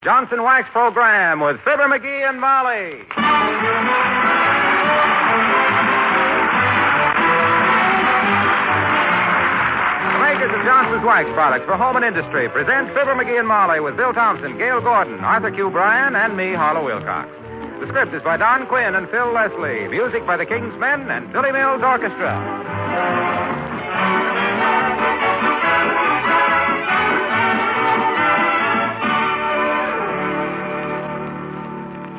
Johnson Wax Program with Fibber McGee and Molly. The makers of Johnson's Wax products for home and industry present Fibber McGee and Molly with Bill Thompson, Gail Gordon, Arthur Q. Bryan, and me, Harlow Wilcox. The script is by Don Quinn and Phil Leslie. Music by the King's Men and Billy Mills Orchestra.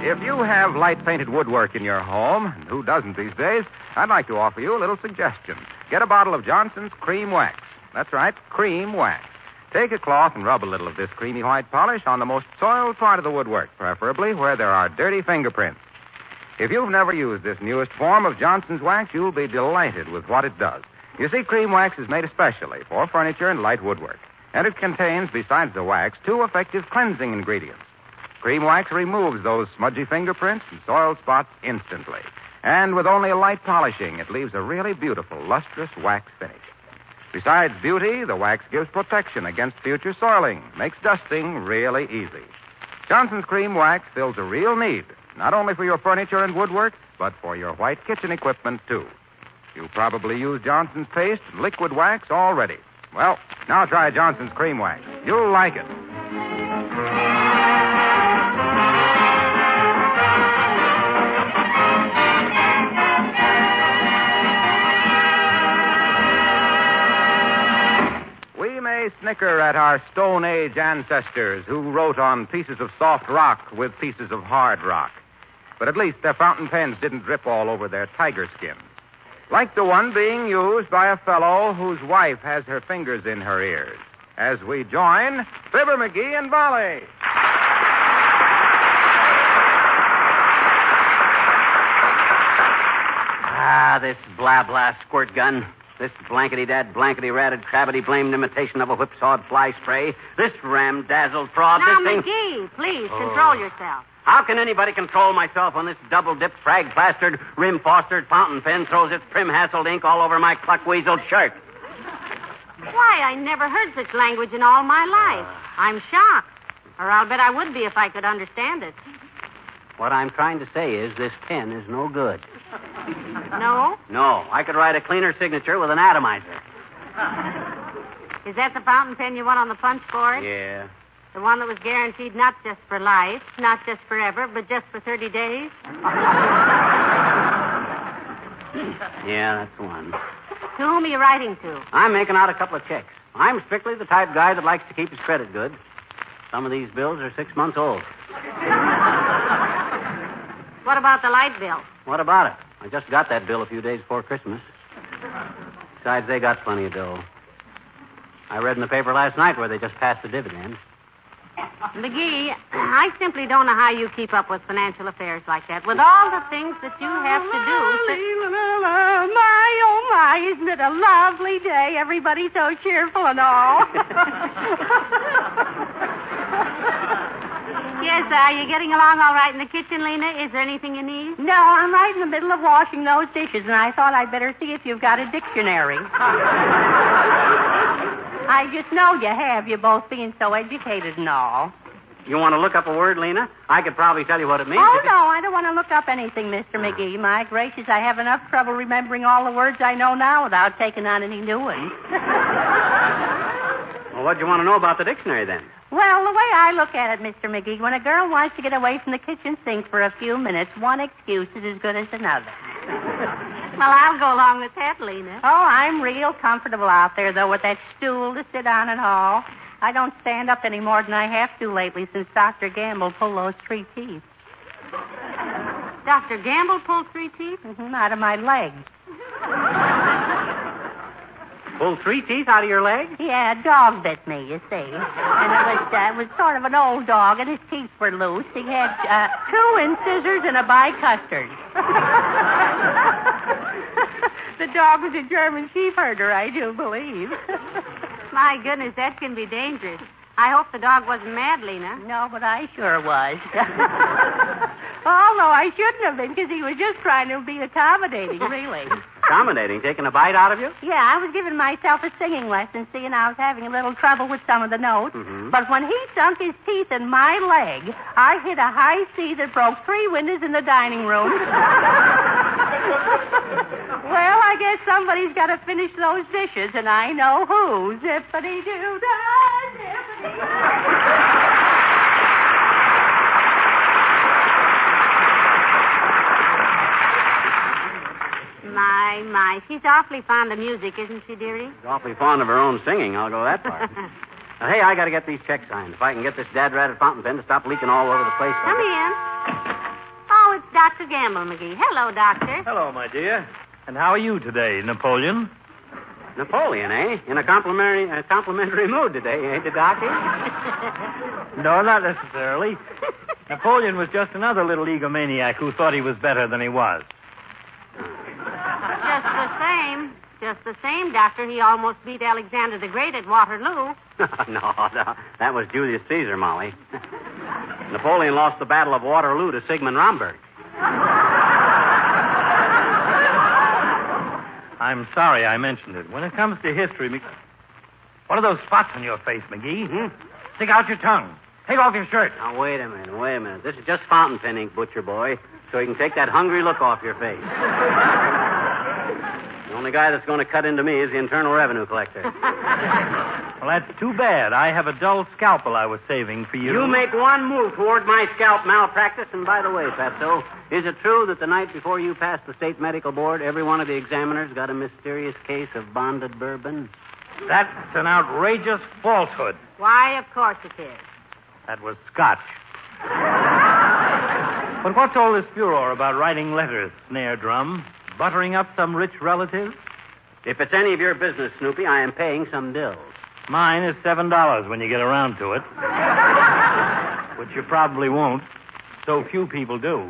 If you have light-painted woodwork in your home, and who doesn't these days, I'd like to offer you a little suggestion. Get a bottle of Johnson's Cream Wax. That's right, cream wax. Take a cloth and rub a little of this creamy white polish on the most soiled part of the woodwork, preferably where there are dirty fingerprints. If you've never used this newest form of Johnson's Wax, you'll be delighted with what it does. You see, cream wax is made especially for furniture and light woodwork, and it contains, besides the wax, 2 effective cleansing ingredients. Cream wax removes those smudgy fingerprints and soiled spots instantly. And with only a light polishing, it leaves a really beautiful, lustrous wax finish. Besides beauty, the wax gives protection against future soiling, makes dusting really easy. Johnson's Cream Wax fills a real need, not only for your furniture and woodwork, but for your white kitchen equipment, too. You probably use Johnson's paste and liquid wax already. Well, now try Johnson's Cream Wax. You'll like it. Snicker at our Stone Age ancestors who wrote on pieces of soft rock with pieces of hard rock. But at least their fountain pens didn't drip all over their tiger skins. Like the one being used by a fellow whose wife has her fingers in her ears. As we join Fibber McGee and Molly. This blah-blah squirt gun. This blankety-dad, blankety-ratted, crabbity-blamed imitation of a whipsawed fly spray. This ram-dazzled fraud. Now, this thing... McGee, please, control yourself. How can anybody control myself when this double-dipped, frag-plastered, rim-fostered fountain pen throws its prim-hassled ink all over my cluck-weaseled shirt? Why, I never heard such language in all my life. I'm shocked. Or I'll bet I would be if I could understand it. What I'm trying to say is this pen is no good. No? No. I could write a cleaner signature with an atomizer. Is that the fountain pen you want on the punch board? Yeah. The one that was guaranteed not just for life, not just forever, but just for 30 days? Yeah, that's the one. To whom are you writing to? I'm making out a couple of checks. I'm strictly the type guy that likes to keep his credit good. Some of these bills are 6 months old. What about the light bill? What about it? I just got that bill a few days before Christmas. Besides, they got plenty of dough. I read in the paper last night where they just passed the dividend. McGee, I simply don't know how you keep up with financial affairs like that. With all the things that you have to do. My, oh, my, isn't it a lovely day? Everybody's so cheerful and all. Yes, are you getting along all right in the kitchen, Lena? Is there anything you need? No, I'm right in the middle of washing those dishes, and I thought I'd better see if you've got a dictionary. I just know you have, you both being so educated and all. You want to look up a word, Lena? I could probably tell you what it means. Oh, no, I don't want to look up anything, Mr. McGee. My gracious, I have enough trouble remembering all the words I know now without taking on any new ones. Well, what do you want to know about the dictionary, then? Well, the way I look at it, Mr. McGee, when a girl wants to get away from the kitchen sink for a few minutes, one excuse is as good as another. Well, I'll go along with that, Lena. Oh, I'm real comfortable out there, though, with that stool to sit on and all. I don't stand up any more than I have to lately since Dr. Gamble pulled those 3 teeth. Dr. Gamble pulled 3 teeth? Out of my leg. Pulled 3 teeth out of your leg? Yeah, a dog bit me, you see. And it was sort of an old dog, and his teeth were loose. He had 2 incisors and a bicustard. The dog was a German sheepherder, I do believe. My goodness, that can be dangerous. I hope the dog wasn't mad, Lena. No, but I sure was. Although I shouldn't have been, because he was just trying to be accommodating, really. Accommodating? Taking a bite out of you? Yeah, I was giving myself a singing lesson, seeing I was having a little trouble with some of the notes. Mm-hmm. But when he sunk his teeth in my leg, I hit a high C that broke 3 windows in the dining room. Well, I guess somebody's got to finish those dishes, and I know who. Zippity-doo-dah, zippity-doo. My. She's awfully fond of music, isn't she, dearie? She's awfully fond of her own singing. I'll go that far. Now, hey, I got to get these checks signed. If I can get this dad-ratted fountain pen to stop leaking all over the place. Come in. Oh, it's Dr. Gamble, McGee. Hello, Doctor. Hello, my dear. And how are you today, Napoleon? Napoleon, eh? In a complimentary mood today, ain't you, Doctor? No, not necessarily. Napoleon was just another little egomaniac who thought he was better than he was. Just the same, Doctor. He almost beat Alexander the Great at Waterloo. No, that was Julius Caesar, Molly. Napoleon lost the Battle of Waterloo to Sigmund Romberg. I'm sorry I mentioned it. When it comes to history, what are those spots on your face, McGee? Stick out your tongue. Take off your shirt. Now, wait a minute. This is just fountain pen ink, butcher boy, so you can take that hungry look off your face. The only guy that's going to cut into me is the Internal Revenue Collector. Well, that's too bad. I have a dull scalpel I was saving for you. You make one move toward my scalp malpractice, and by the way, Fatso, is it true that the night before you passed the state medical board, every one of the examiners got a mysterious case of bonded bourbon? That's an outrageous falsehood. Why, of course it is. That was Scotch. But what's all this furor about writing letters, Snare Drum? Buttering up some rich relative? If it's any of your business, Snoopy, I am paying some bills. Mine is $7 when you get around to it. Which you probably won't. So few people do.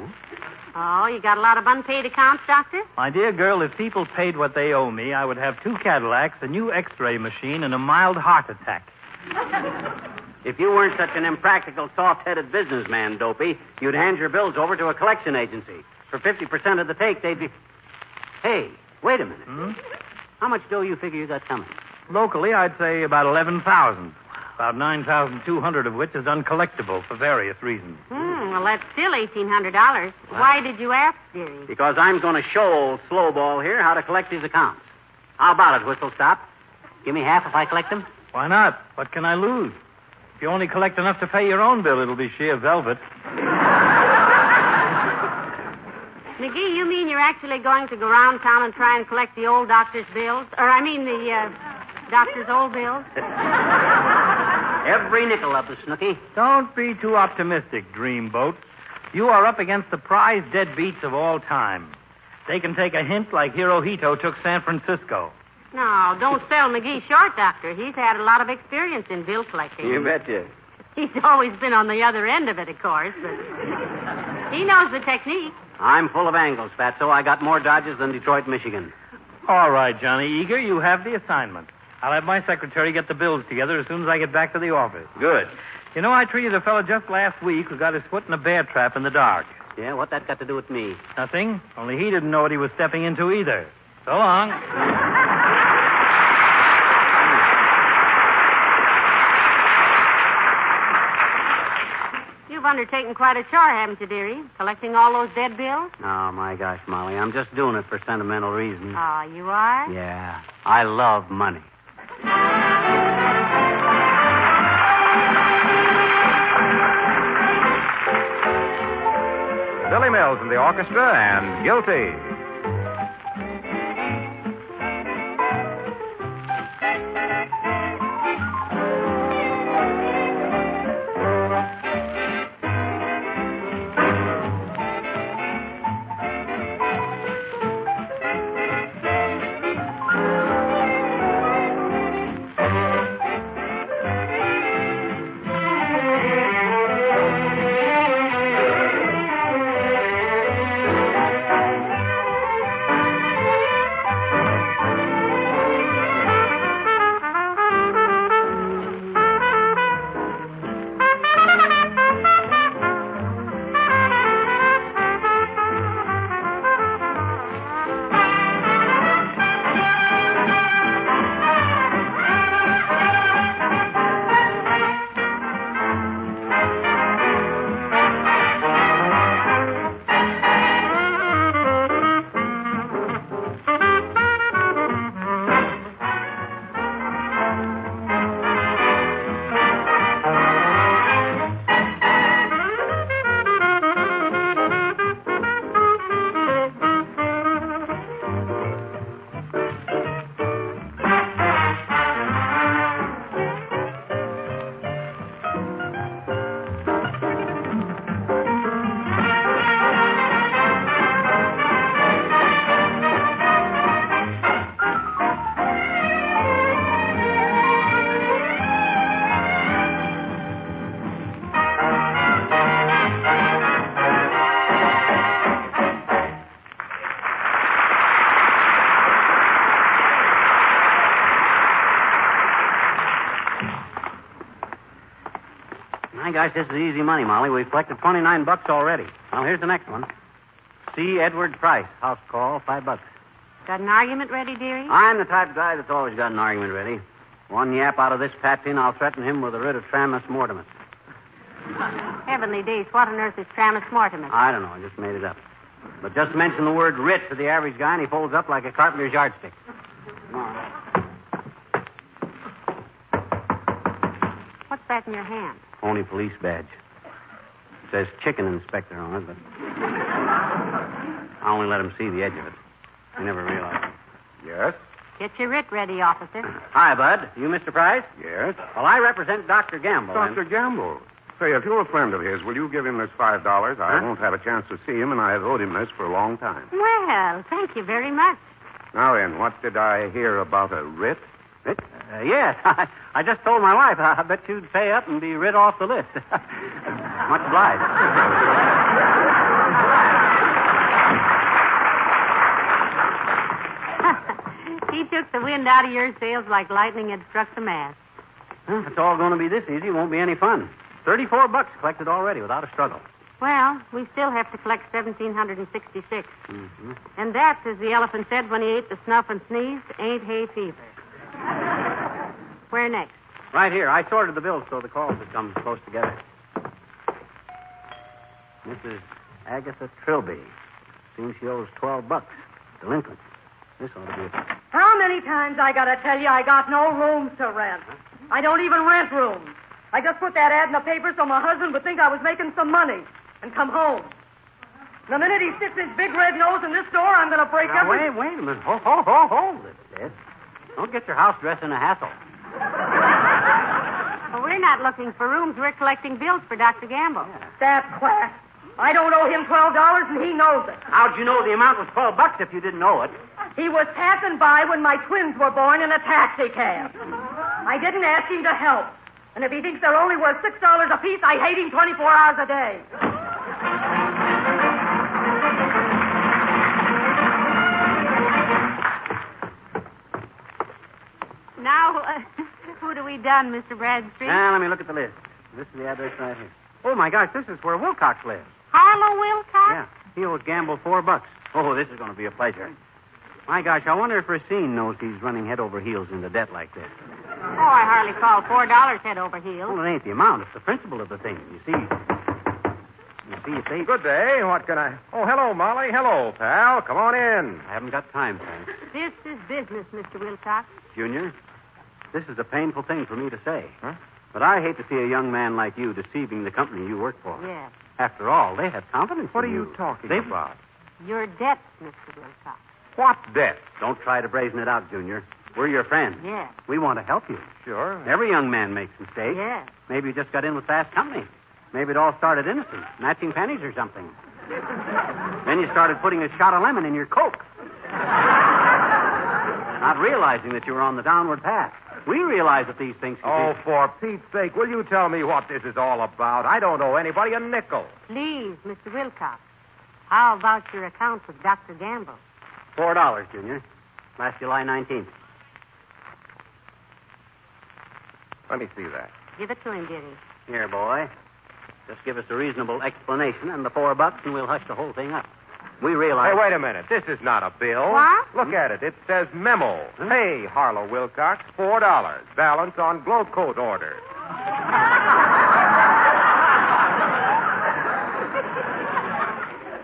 Oh, you got a lot of unpaid accounts, Doctor? My dear girl, if people paid what they owe me, I would have 2 Cadillacs, a new X-ray machine, and a mild heart attack. If you weren't such an impractical, soft-headed businessman, Dopey, you'd hand your bills over to a collection agency. For 50% of the take, they'd be... Hey, wait a minute. How much dough you figure you got coming? Locally, I'd say about 11,000. About 9,200 of which is uncollectible for various reasons. Well, that's still $1,800. Why did you ask, dearie? Because I'm going to show old Slowball here how to collect his accounts. How about it, Whistle Stop? Give me half if I collect them? Why not? What can I lose? If you only collect enough to pay your own bill, it'll be sheer velvet. McGee, you mean you're actually going to go around town and try and collect the old doctor's bills? The doctor's old bills? Every nickel of the Snooky. Don't be too optimistic, Dreamboat. You are up against the prize deadbeats of all time. They can take a hint like Hirohito took San Francisco. No, don't sell McGee short, Doctor. He's had a lot of experience in bill collecting. You betcha. He's always been on the other end of it, of course, but he knows the technique. I'm full of angles, Fatso. I got more dodges than Detroit, Michigan. All right, Johnny Eager, you have the assignment. I'll have my secretary get the bills together as soon as I get back to the office. Good. You know, I treated a fellow just last week who got his foot in a bear trap in the dark. Yeah, what that got to do with me? Nothing. Only he didn't know what he was stepping into either. So long. You've undertaken quite a chore, haven't you, dearie? Collecting all those dead bills? Oh, my gosh, Molly. I'm just doing it for sentimental reasons. Oh, you are? Yeah. I love money. Billy Mills in the orchestra and Guilty. gosh, this is easy money, Molly. We've collected $29 already. Well, here's the next one. C. Edward Price. House call, $5. Got an argument ready, dearie? I'm the type of guy that's always got an argument ready. One yap out of this pat-tin, I'll threaten him with a writ of tramus mortimus. Heavenly days, what on earth is tramus mortimus? I don't know. I just made it up. But just mention the word writ to the average guy, and he folds up like a carpenter's yardstick. Come on. What's that in your hand? Only police badge. It says chicken inspector on it, but I only let him see the edge of it. I never realized. Yes? Get your writ ready, officer. Hi, Bud. You Mr. Price? Yes? Well, I represent Dr. Gamble. Dr. Gamble. Say, if you're a friend of his, will you give him this $5? I won't have a chance to see him, and I have owed him this for a long time. Well, thank you very much. Now then, what did I hear about a writ? Writ? Yes. I just told my wife I bet you'd pay up and be writ off the list. Much obliged. He took the wind out of your sails like lightning had struck the mast. If it's all going to be this easy, it won't be any fun. $34 collected already without a struggle. Well, we still have to collect $1,766. Mm-hmm. And that, as the elephant said when he ate the snuff and sneezed, ain't hay fever. Where next? Right here. I sorted the bills so the calls would come close together. Mrs. Agatha Trilby. Seems she owes $12. Delinquent. This ought to be it. How many times I gotta tell you I got no rooms to rent? I don't even rent rooms. I just put that ad in the paper so my husband would think I was making some money and come home. The minute he sticks his big red nose in this door, I'm gonna break Now, every... wait a minute. Hold it, Ed. Don't get your house dress in a hassle. Well, we're not looking for rooms. We're collecting bills for Dr. Gamble. Yeah. That quack. I don't owe him $12, and he knows it. How'd you know the amount was $12 if you didn't know it? He was passing by when my twins were born in a taxi cab. I didn't ask him to help. And if he thinks they're only worth $6 apiece, I hate him 24 hours a day. Now, what have we done, Mr. Bradstreet? Now, let me look at the list. This is the address right here. Oh, my gosh, this is where Wilcox lives. Harlow Wilcox? Yeah, he owes Gamble $4. Oh, this is going to be a pleasure. My gosh, I wonder if Racine knows he's running head over heels into debt like this. Oh, I hardly call $4 head over heels. Well, it ain't the amount. It's the principle of the thing. You see, if they... Good day. What can I... Oh, hello, Molly. Hello, pal. Come on in. I haven't got time, thanks. This is business, Mr. Wilcox. Junior, this is a painful thing for me to say. Huh? But I hate to see a young man like you deceiving the company you work for. Yes. After all, they have confidence What in are you talking about? Your debts, Mr. Wilcox. What debt? Don't try to brazen it out, Junior. We're your friends. Yes. We want to help you. Sure. Every young man makes mistakes. Yes. Maybe you just got in with fast company. Maybe it all started innocent, matching pennies or something. Then you started putting a shot of lemon in your Coke. Not realizing that you were on the downward path. We realize that these things can Oh, be... for Pete's sake, will you tell me what this is all about? I don't owe anybody a nickel. Please, Mr. Wilcox. How about your account with Dr. Gamble? $4, Junior. Last July 19th. Let me see that. Give it to him, dearie. Here, boy. Just give us a reasonable explanation and the $4, and we'll hush the whole thing up. We realize... Hey, wait a minute. This is not a bill. What? Look at it. It says memo. Huh? Hey, Harlow Wilcox, $4. Balance on glow coat order.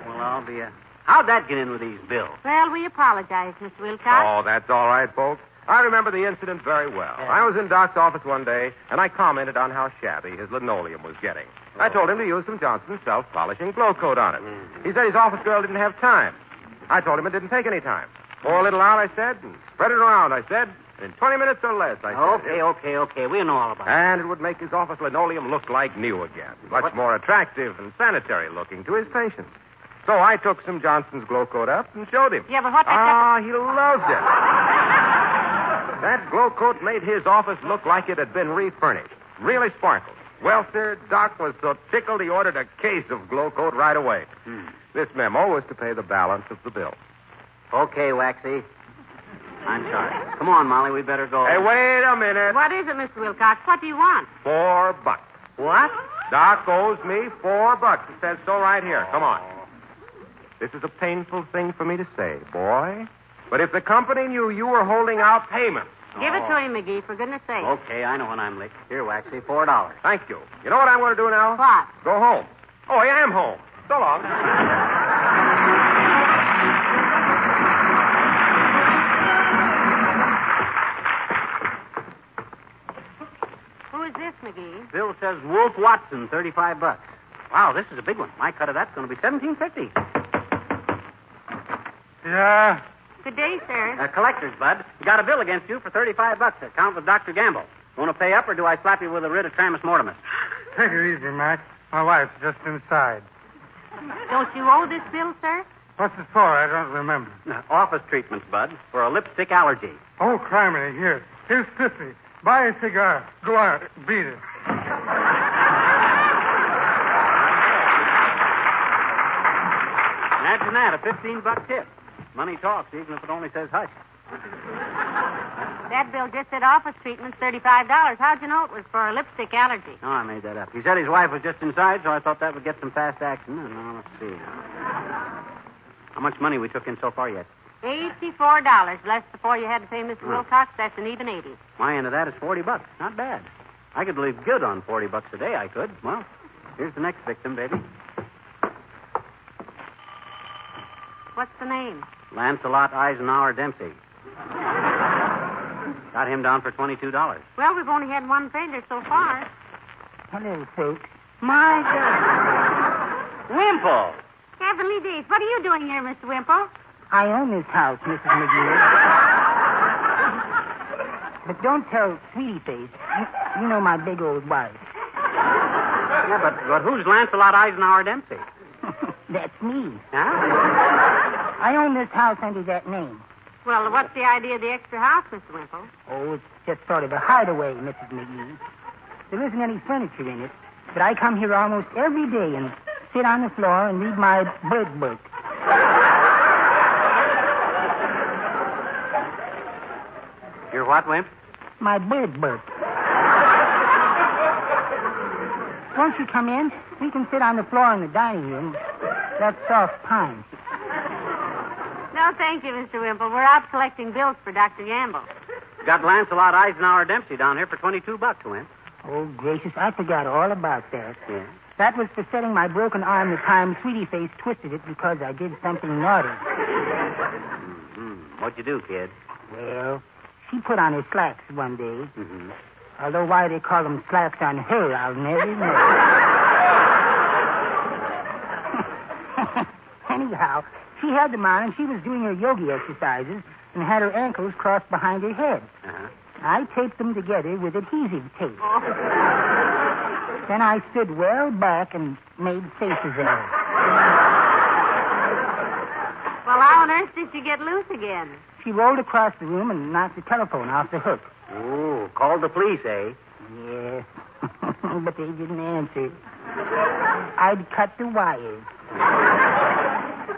Well, I'll be... How'd that get in with these bills? Well, we apologize, Mr. Wilcox. Oh, that's all right, folks. I remember the incident very well. Yeah. I was in Doc's office one day, and I commented on how shabby his linoleum was getting. I told him to use some Johnson's self-polishing glow coat on it. He said his office girl didn't have time. I told him it didn't take any time. Pour a little out, I said, and spread it around, I said. In 20 minutes or less, I said. Okay. We know all about it. And it would make his office linoleum look like new again. Much more attractive and sanitary looking to his patients. So I took some Johnson's glow coat up and showed him. Yeah, but what... He loved it. That glow coat made his office look like it had been refurnished. Really sparkled. Well, sir, Doc was so tickled he ordered a case of glow coat right away. This memo was to pay the balance of the bill. Okay, Waxy. I'm sorry. Come on, Molly, we better go. Hey, wait a minute. What is it, Mr. Wilcox? What do you want? $4. What? Doc owes me $4. It says so right here. Come on. This is a painful thing for me to say, boy. But if the company knew you were holding out payments... Give it to him, McGee, for goodness sake. Okay, I know when I'm licked. Here, Waxy, $4. Thank you. You know what I'm going to do now? What? Go home. Oh, I am home. So long. Who is this, McGee? Bill says Wolf Watson, $35. Wow, this is a big one. My cut of that's going to be $17.50. Yeah. Good day, sir. Collectors, Bud. You got a bill against you for $35. Account with Dr. Gamble. Want to pay up, or do I slap you with a writ of tramus mortimus? Take it easy, Mac. My wife's just inside. Don't you owe this bill, sir? What's it for? I don't remember. Office treatments, Bud, for a lipstick allergy. Oh, criminy. Here. Here's 50. Buy a cigar. Go out. Beat it. Imagine that, a $15 tip. Money talks, even if it only says hush. That bill just said office treatment's $35. How'd you know it was for a lipstick allergy? No, I made that up. He said his wife was just inside, so I thought that would get some fast action. And now, let's see. How much money we took in so far yet? $84. Less before you had to pay Mr. Wilcox. That's an even 80. My end of that is $40. Not bad. I could live good on $40 a day, I could. Well, here's the next victim, baby. What's the name? Lancelot Eisenhower Dempsey. Got him down for $22. Well, we've only had one failure so far. Hello, folks. My God. Wimple! Heavenly days. What are you doing here, Mr. Wimple? I own this house, Mrs. McGee. But don't tell Sweetie Face. You know my big old wife. Yeah, but who's Lancelot Eisenhower Dempsey? That's me. Huh? I own this house under that name. Well, what's the idea of the extra house, Mr. Wimple? Oh, it's just sort of a hideaway, Mrs. McGee. There isn't any furniture in it, but I come here almost every day and sit on the floor and read my bird book. Your what, Wimp? My bird book. Won't you come in? We can sit on the floor in the dining room. That's soft pine. No, thank you, Mr. Wimple. We're out collecting bills for Dr. Gamble. Got Lancelot Eisenhower Dempsey down here for $22, Wimp. Oh, gracious, I forgot all about that. Yeah? That was for setting my broken arm the time Sweetie Face twisted it because I did something naughty. Mm-hmm. What'd you do, kid? Well, she put on her slacks one day. Mm-hmm. Although why they call them slacks on her, I'll never know. Anyhow, she had them on and she was doing her yogi exercises and had her ankles crossed behind her head. Uh-huh. I taped them together with adhesive tape. Oh. Then I stood well back and made faces at her. Well, how on earth did she get loose again? She rolled across the room and knocked the telephone off the hook. Ooh, called the police, eh? Yes, but they didn't answer. I'd cut the wires.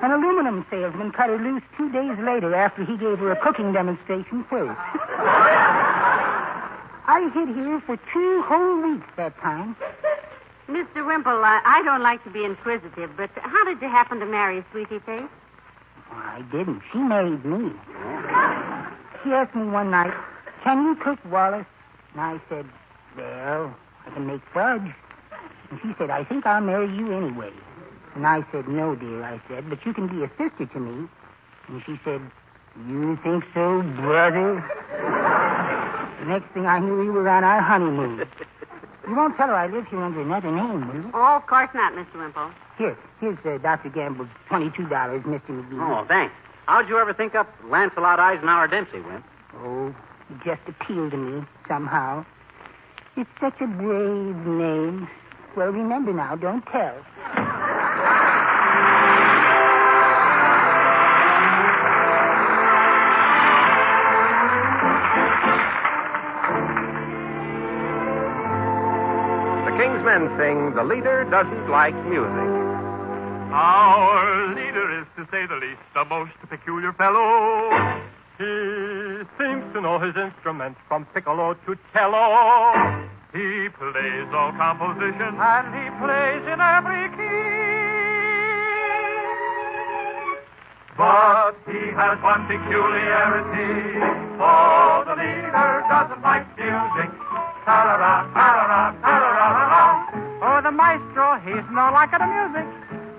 An aluminum salesman cut her loose 2 days later after he gave her a cooking demonstration first. I hid here for 2 whole weeks that time. Mr. Wimple, I don't like to be inquisitive, but how did you happen to marry Sweetie Face? I didn't. She married me. She asked me one night, "Can you cook, Wallace?" And I said, "Well, I can make fudge." And she said, "I think I'll marry you anyway." And I said, "No, dear," I said, "but you can be a sister to me." And she said, "You think so, brother?" The next thing I knew, we were on our honeymoon. You won't tell her I live here under another name, will you? Oh, of course not, Mr. Wimple. Here's Dr. Gamble's $22, Mr. McGee. Oh, thanks. How'd you ever think up Lancelot Eisenhower Dempsey, Wimp? Oh, it just appealed to me, somehow. It's such a brave name. Well, remember now, don't tell. The King's Men sing, "The Leader Doesn't Like Music." Our leader is, to say the least, a most peculiar fellow. He seems to know his instruments from piccolo to cello. He plays all compositions, and he plays in every key. But he has one peculiarity. Oh, the leader doesn't like music. Ta-ra-ra, ta-ra-ra, ta-ra-ra-ra-ra. Oh, the maestro, he's no like the music.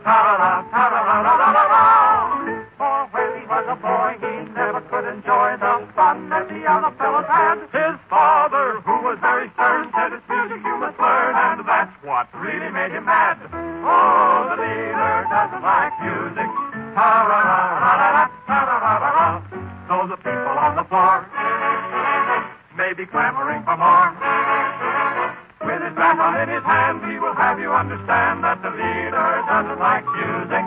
Ta-ra-ra, ta-ra-ra-ra-ra-ra. For when he was a boy, he never could enjoy the fun that the other fellows had. His father, who was very stern, said it's music you must learn, and that's what really made him mad. Oh, the leader doesn't like music. Ta-ra-ra-ra-ra-ra, ta-ra-ra-ra-ra. So the people on the floor may be clamoring for more. With his baton in his hand, he will have you understand that the leader doesn't like music,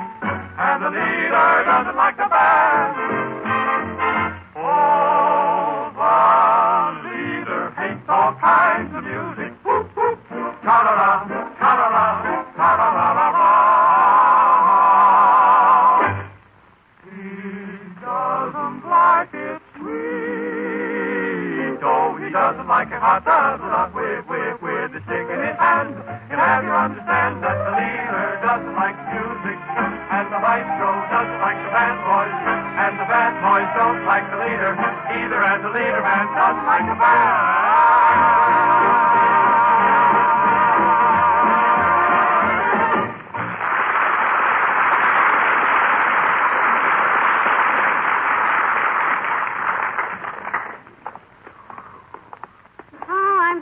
and the leader doesn't like the band. Oh, the leader hates all kinds of music. Whoop, whoop, ta-ra-ra, ta-ra-ra, ta-ra-ra-ra-ra. He doesn't like it sweet. Oh, he doesn't like it hot, doesn't like with the stick in his hand. He'll have you understand that the leader doesn't like music, and the maestro doesn't like the band boys, and the band boys don't like the leader either, and the leader man doesn't like the band.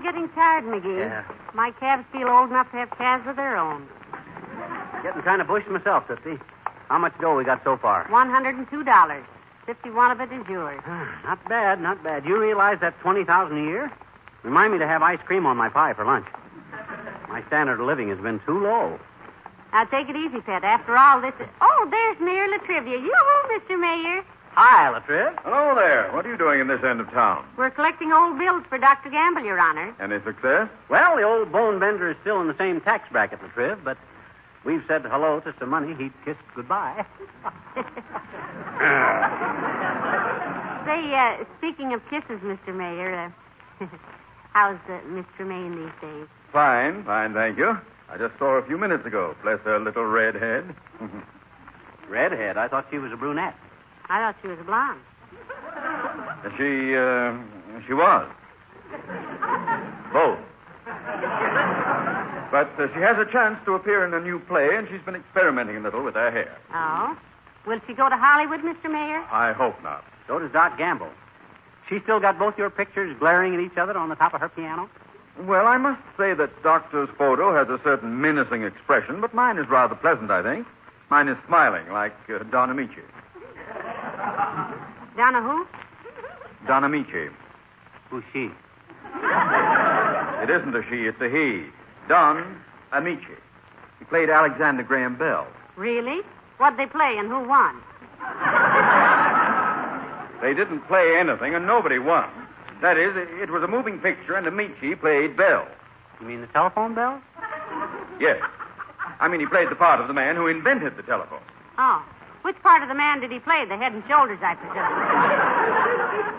Getting tired, McGee. Yeah. My calves feel old enough to have calves of their own. Getting kind of bushed myself, Tootsie. How much dough we got so far? $102. 51 of it is yours. Not bad, not bad. You realize that's $20,000 a year? Remind me to have ice cream on my pie for lunch. My standard of living has been too low. Now, take it easy, Pet. After all, this is... Oh, there's Mayor Latrivia. Yoo-hoo, Mr. Mayor. Hi, Latriv. Hello there. What are you doing in this end of town? We're collecting old bills for Dr. Gamble, Your Honor. Any success? Well, the old bone bender is still in the same tax bracket, Latriv, but we've said hello to some money he'd kissed goodbye. Say, speaking of kisses, Mr. Mayor, how's Miss Tremaine these days? Fine, thank you. I just saw her a few minutes ago. Bless her little red head. Redhead? I thought she was a brunette. I thought she was a blonde. She was. Both. But she has a chance to appear in a new play, and she's been experimenting a little with her hair. Oh? Will she go to Hollywood, Mr. Mayor? I hope not. So does Doc Gamble. She still got both your pictures glaring at each other on the top of her piano? Well, I must say that Doctor's photo has a certain menacing expression, but mine is rather pleasant, I think. Mine is smiling, like Don Amici. Donna who? Don Amici. Who's she? It isn't a she, it's a he. Don Amici. He played Alexander Graham Bell. Really? What'd they play and who won? They didn't play anything and nobody won. That is, it was a moving picture and Amici played Bell. You mean the telephone bell? Yes. I mean, he played the part of the man who invented the telephone. Oh. Which part of the man did he play? The head and shoulders, I presume.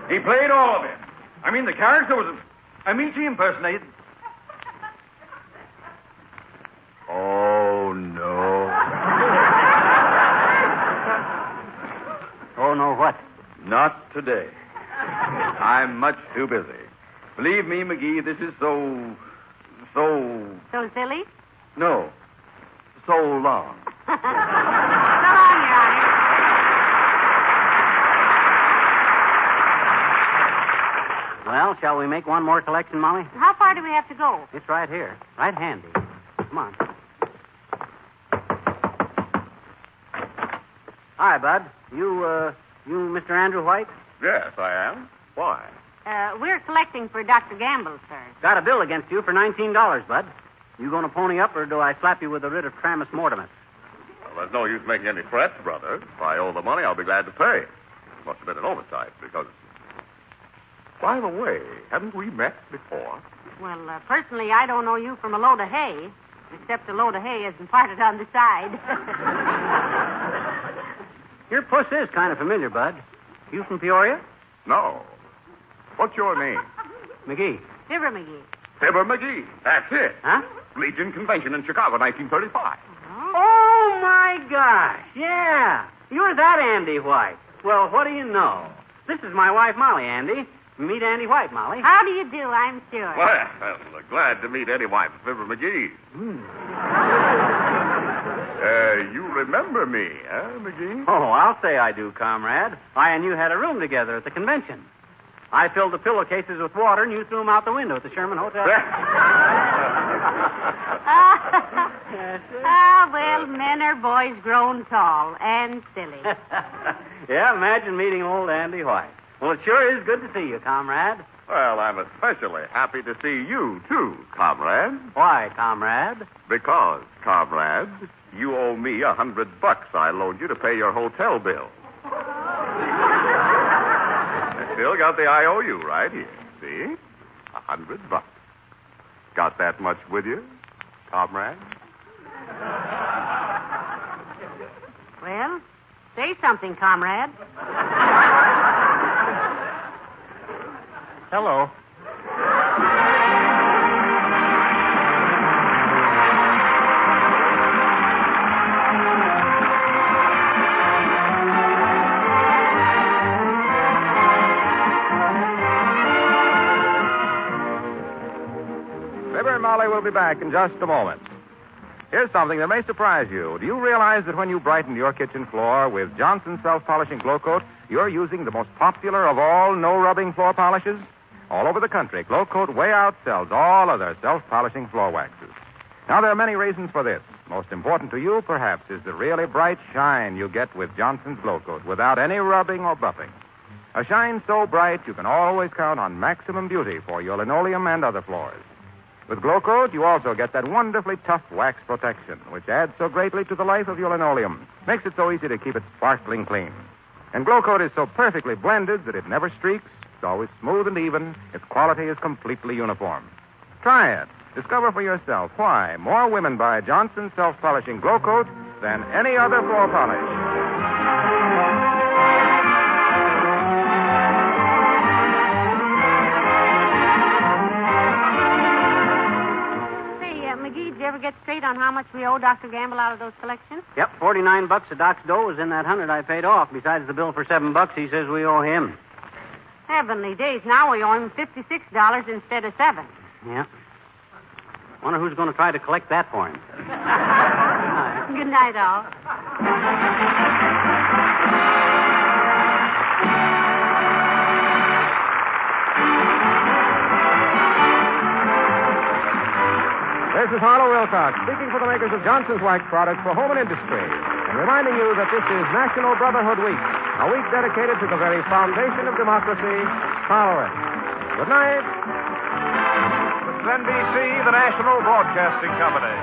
He played all of it. I mean, the character was Amici impersonated. Oh, no. Oh, no, what? Not today. I'm much too busy. Believe me, McGee, this is so... So silly? No. So long. So long, Your Honor. Well, shall we make one more collection, Molly? How far do we have to go? It's right here. Right handy. Come on. Hi, Bud. You Mr. Andrew White? Yes, I am. Why? We're collecting for Dr. Gamble, sir. Got a bill against you for $19, Bud. You going to pony up, or do I slap you with a writ of tramus mortimus? Well, there's no use making any threats, brother. If I owe the money, I'll be glad to pay. It must have been an oversight, because... By the way, haven't we met before? Well, personally, I don't know you from a load of hay, except a load of hay isn't parted on the side. Your puss is kind of familiar, Bud. You from Peoria? No. What's your name? McGee. Fibber McGee. Fibber McGee. That's it. Huh? Legion Convention in Chicago, 1935. Oh, my gosh. Yeah. You're that Andy White. Well, what do you know? This is my wife, Molly, Andy. Meet Andy White, Molly. How do you do, I'm sure. Well, glad to meet any wife of Fibber McGee. You remember me, huh, McGee? Oh, I'll say I do, comrade. I and you had a room together at the convention. I filled the pillowcases with water, and you threw them out the window at the Sherman Hotel. Well, men are boys grown tall and silly. Yeah, imagine meeting old Andy White. Well, it sure is good to see you, comrade. Well, I'm especially happy to see you, too, comrade. Why, comrade? Because, comrade, you owe me $100 I loaned you to pay your hotel bill. I still got the IOU right here. See? $100. Got that much with you, comrade? Well, say something, comrade. Hello. Fibber and Molly will be back in just a moment. Here's something that may surprise you. Do you realize that when you brighten your kitchen floor with Johnson's self-polishing Glow Coat, you're using the most popular of all no-rubbing floor polishes? All over the country, Glow Coat way outsells all other self-polishing floor waxes. Now, there are many reasons for this. Most important to you, perhaps, is the really bright shine you get with Johnson's Glow Coat without any rubbing or buffing. A shine so bright you can always count on maximum beauty for your linoleum and other floors. With Glow Coat, you also get that wonderfully tough wax protection, which adds so greatly to the life of your linoleum. Makes it so easy to keep it sparkling clean. And Glow Coat is so perfectly blended that it never streaks. It's always smooth and even. Its quality is completely uniform. Try it. Discover for yourself why more women buy Johnson's self-polishing Glow Coat than any other floor polish. McGee, did you ever get straight on how much we owe Dr. Gamble out of those collections? Yep, $49 of Doc's dough was in that $100 I paid off. Besides the bill for $7 he says we owe him. Heavenly days. Now we owe him $56 instead of $7. Yeah. Wonder who's going to try to collect that for him. Good night, all. This is Harlow Wilcox, speaking for the makers of Johnson's Wax products for home and industry, and reminding you that this is National Brotherhood Week, a week dedicated to the very foundation of democracy, tolerance. Good night. This is NBC, the National Broadcasting Company.